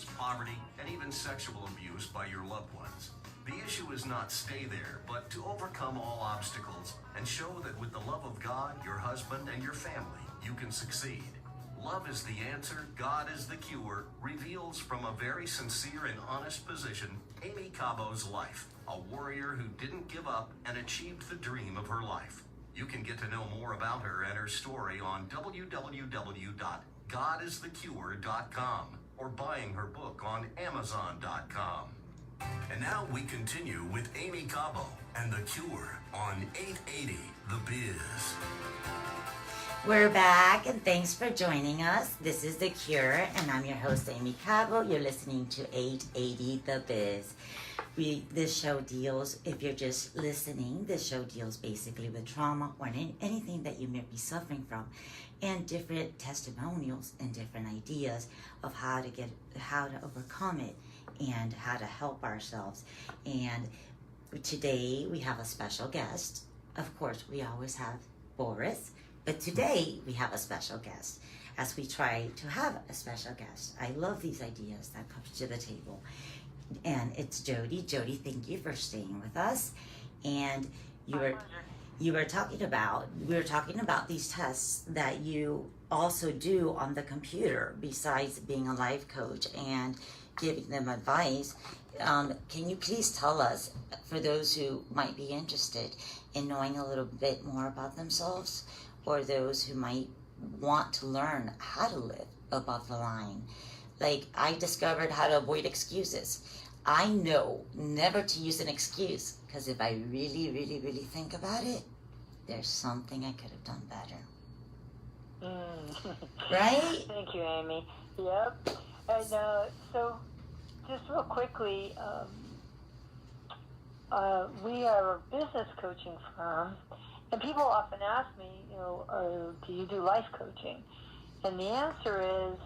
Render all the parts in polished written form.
poverty, and even sexual abuse by your loved ones. The issue is not stay there, but to overcome all obstacles and show that with the love of God, your husband, and your family, you can succeed. Love is the answer, God is the cure, reveals from a very sincere and honest position Amy Cabo's life, a warrior who didn't give up and achieved the dream of her life. You can get to know more about her and her story on www.godisthecure.com or buying her book on Amazon.com. And now we continue with Amy Cabo and The Cure on 880 The Biz. We're back, and thanks for joining us. This is The Cure, and I'm your host, Amy Cabo. You're listening to 880 The Biz. This show deals, if you're just listening, this show deals basically with trauma or anything that you may be suffering from, and different testimonials and different ideas of how to overcome it and how to help ourselves. And today we have a special guest. Of course, we always have Boris, but today we have a special guest, as we try to have a special guest. I love these ideas that come to the table. And it's Jody. Jody, thank you for staying with us. And we were talking about these tests that you also do on the computer besides being a life coach and giving them advice. Can you please tell us, for those who might be interested in knowing a little bit more about themselves, or those who might want to learn how to live above the line? Like, I discovered how to avoid excuses. I know never to use an excuse, because if I really, really, really think about it, there's something I could have done better. Right? Thank you, Amy. Yep. And so, just real quickly, we are a business coaching firm, and people often ask me, do you do life coaching? And the answer is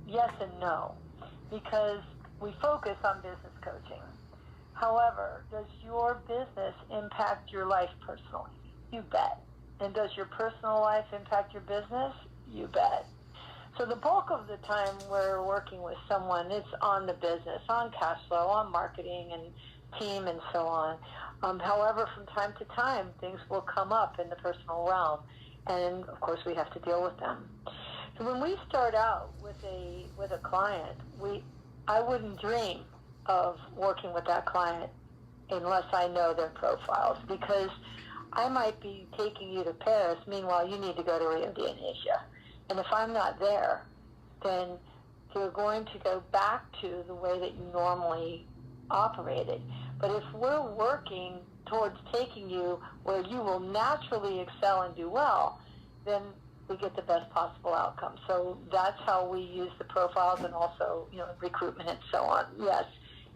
yes and no, because we focus on business coaching. However, does your business impact your life personally? You bet. And does your personal life impact your business? You bet. So the bulk of the time we're working with someone, it's on the business, on cash flow, on marketing and team and so on. However, from time to time, things will come up in the personal realm, and of course we have to deal with them. So when we start out with a client, I wouldn't dream of working with that client unless I know their profiles, because I might be taking you to Paris, meanwhile you need to go to Rio de Janeiro. And if I'm not there, then you're going to go back to the way that you normally operated. But if we're working towards taking you where you will naturally excel and do well, then we get the best possible outcome. So that's how we use the profiles, and also, recruitment and so on. Yes,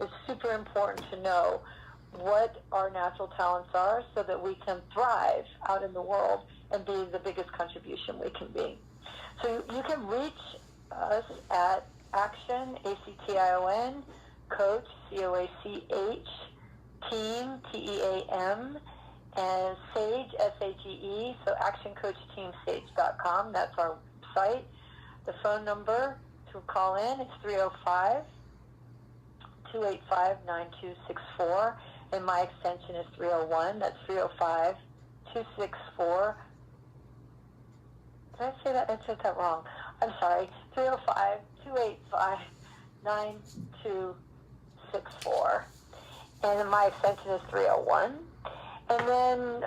it's super important to know what our natural talents are so that we can thrive out in the world and be the biggest contribution we can be. So you can reach us at Action, ACTION, Coach, COACH, Team, TEAM, and Sage, SAGE, so actioncoachteamsage.com. That's our site. The phone number to call in is 305-285-9264, and my extension is 301. That's 305-264. Did I say that? I said that wrong. I'm sorry. 305-285-9264. And my extension is 301. And then,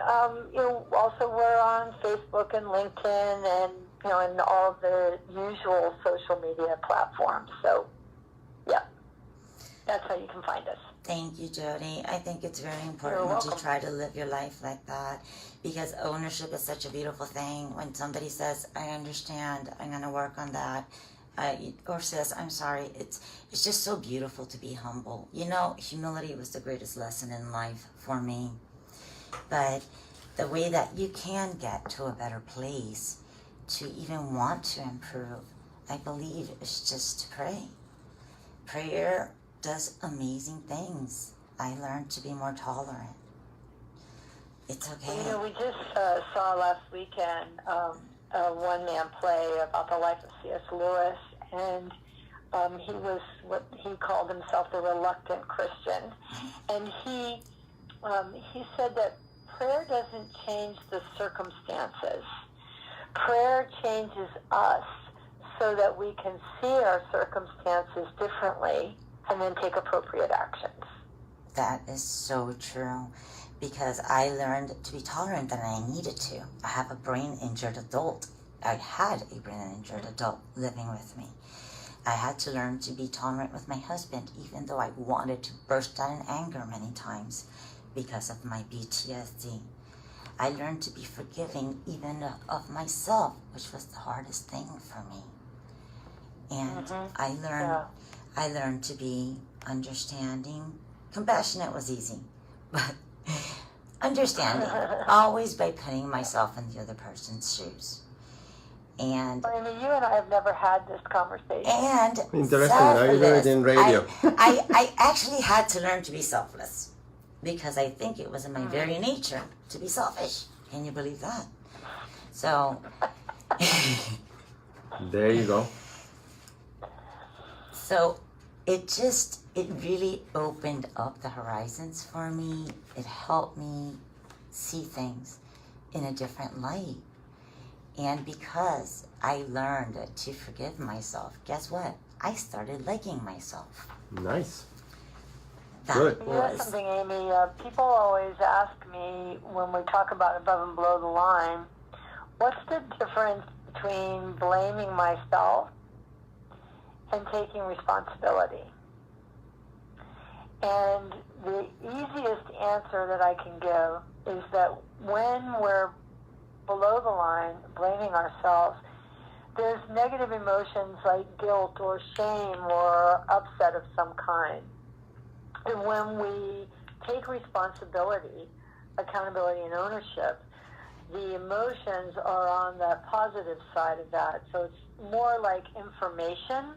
also we're on Facebook and LinkedIn and, and all of the usual social media platforms. So, yeah, that's how you can find us. Thank you, Jody. I think it's very important to try to live your life like that, because ownership is such a beautiful thing. When somebody says, I understand, I'm going to work on that, or says, I'm sorry, it's just so beautiful to be humble. Humility was the greatest lesson in life for me. But the way that you can get to a better place, to even want to improve, I believe, is just to pray. Prayer does amazing things. I learned to be more tolerant. It's okay. We just saw last weekend a one-man play about the life of C.S. Lewis, and He was what he called himself the reluctant Christian, and he said that prayer doesn't change the circumstances. Prayer changes us so that we can see our circumstances differently and then take appropriate actions. That is so true, because I learned to be tolerant than I needed to. I have a brain-injured adult. I had a brain-injured adult living with me. I had to learn to be tolerant with my husband, even though I wanted to burst out in anger many times because of my PTSD. I learned to be forgiving even of myself, which was the hardest thing for me. And I learned to be understanding. Compassionate was easy, but understanding, always by putting myself in the other person's shoes. And I mean, you and I have never had this conversation. And interesting. Now you heard it in radio. I actually had to learn to be selfless, because I think it was in my very nature to be selfish. Can you believe that? So there you go. So it really opened up the horizons for me. It helped me see things in a different light. And because I learned to forgive myself, guess what? I started liking myself. Nice. That Good. You know something, Amy? People always ask me when we talk about above and below the line, what's the difference between blaming myself and taking responsibility? And the easiest answer that I can give is that when we're below the line, blaming ourselves, there's negative emotions like guilt or shame or upset of some kind. And when we take responsibility, accountability, and ownership, the emotions are on the positive side of that. So it's more like information.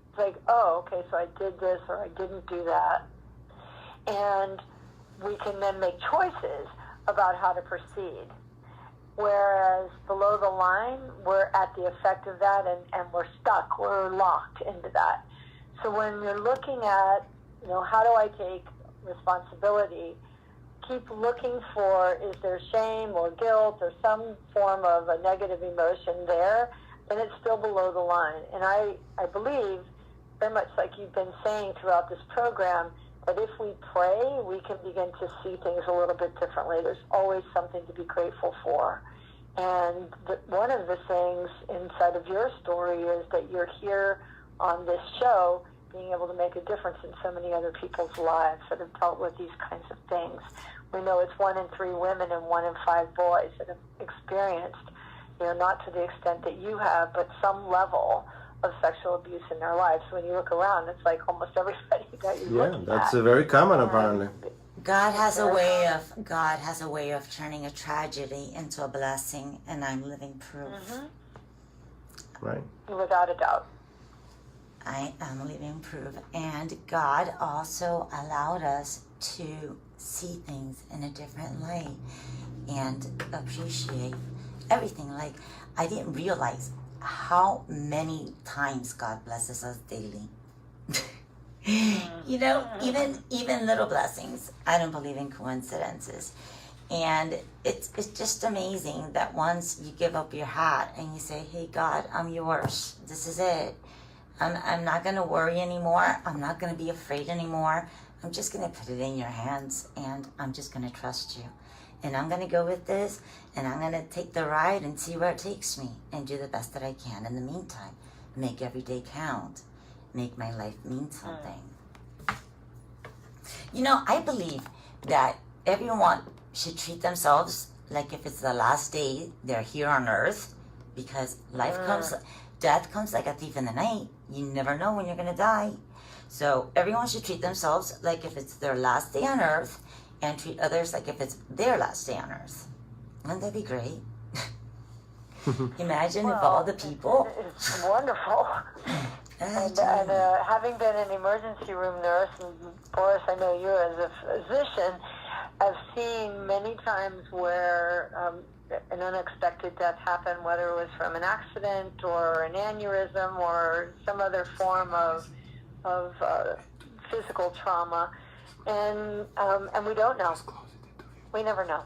It's like, oh, okay, so I did this or I didn't do that. And we can then make choices about how to proceed. Whereas below the line, we're at the effect of that and we're stuck, we're locked into that. So when you're looking at, how do I take responsibility, keep looking for, is there shame or guilt or some form of a negative emotion there, then it's still below the line. And I believe, very much like you've been saying throughout this program, that if we pray, we can begin to see things a little bit differently. There's always something to be grateful for. And one of the things inside of your story is that you're here on this show being able to make a difference in so many other people's lives that have dealt with these kinds of things. We know it's 1 in 3 women and 1 in 5 boys that have experienced, not to the extent that you have, but some level of sexual abuse in their lives. When you look around, it's like almost everybody that you're looking at. Yeah, that's very common apparently. God has a way of turning a tragedy into a blessing, and I'm living proof. Right. Without a doubt. I am living proof. And God also allowed us to see things in a different light and appreciate everything. Like, I didn't realize how many times God blesses us daily. Even little blessings. I don't believe in coincidences. And it's just amazing that once you give up your hat and you say, hey, God, I'm yours. This is it. I'm not going to worry anymore. I'm not going to be afraid anymore. I'm just going to put it in your hands, and I'm just going to trust you. And I'm going to go with this, and I'm going to take the ride and see where it takes me and do the best that I can. In the meantime, make every day count. Make my life mean something. I believe that everyone should treat themselves like if it's the last day they're here on earth, because death comes like a thief in the night. You never know when you're going to die. So everyone should treat themselves like if it's their last day on earth, and treat others like if it's their last day on earth. Wouldn't that be great? Imagine if all the people... It's wonderful. And having been an emergency room nurse, and Boris, I know you as a physician, I've seen many times where an unexpected death happened, whether it was from an accident or an aneurysm or some other form of physical trauma, and we don't know. We never know.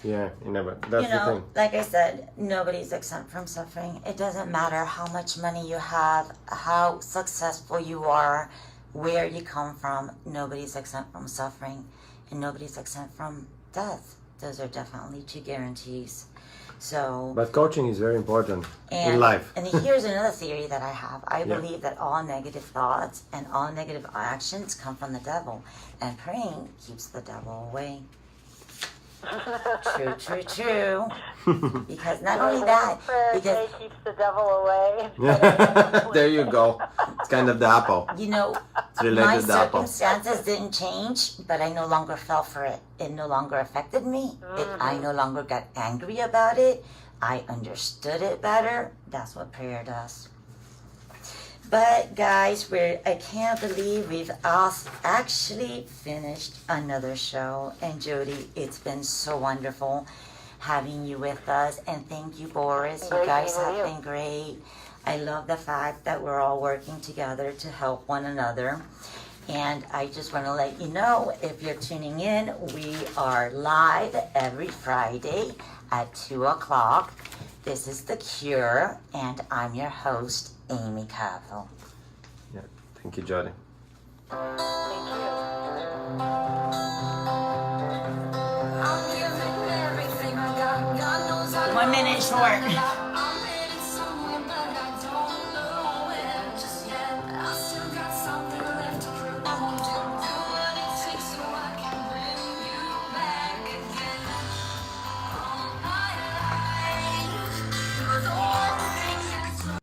Yeah, you never. That's You know, the thing. like I said, nobody's exempt from suffering. It doesn't matter how much money you have, how successful you are, where you come from. Nobody's exempt from suffering, and nobody's exempt from death. Those are definitely two guarantees. So, But coaching is very important and, in life. and here's another theory that I have. I Yeah. believe that all negative thoughts and all negative actions come from the devil, and praying keeps the devil away. True, true, true. Because not only that, Prayer because keeps the devil away. There you go. It's kind of the apple. you know, It's related my to the apple. circumstances didn't change, but I no longer fell for it. It no longer affected me. I no longer got angry about it. I understood it better. That's what prayer does. But guys, I can't believe we've actually finished another show. And Jody, it's been so wonderful having you with us. And thank you, Boris. You Great guys being with have you. been great. I love the fact that we're all working together to help one another. And I just want to let you know, if you're tuning in, we are live every Friday at 2 o'clock. This is The Cure, and I'm your host, Amy Cavell. Yeah. Thank you, Jody. Thank you. I'm giving everything I got. God knows I 1 minute short.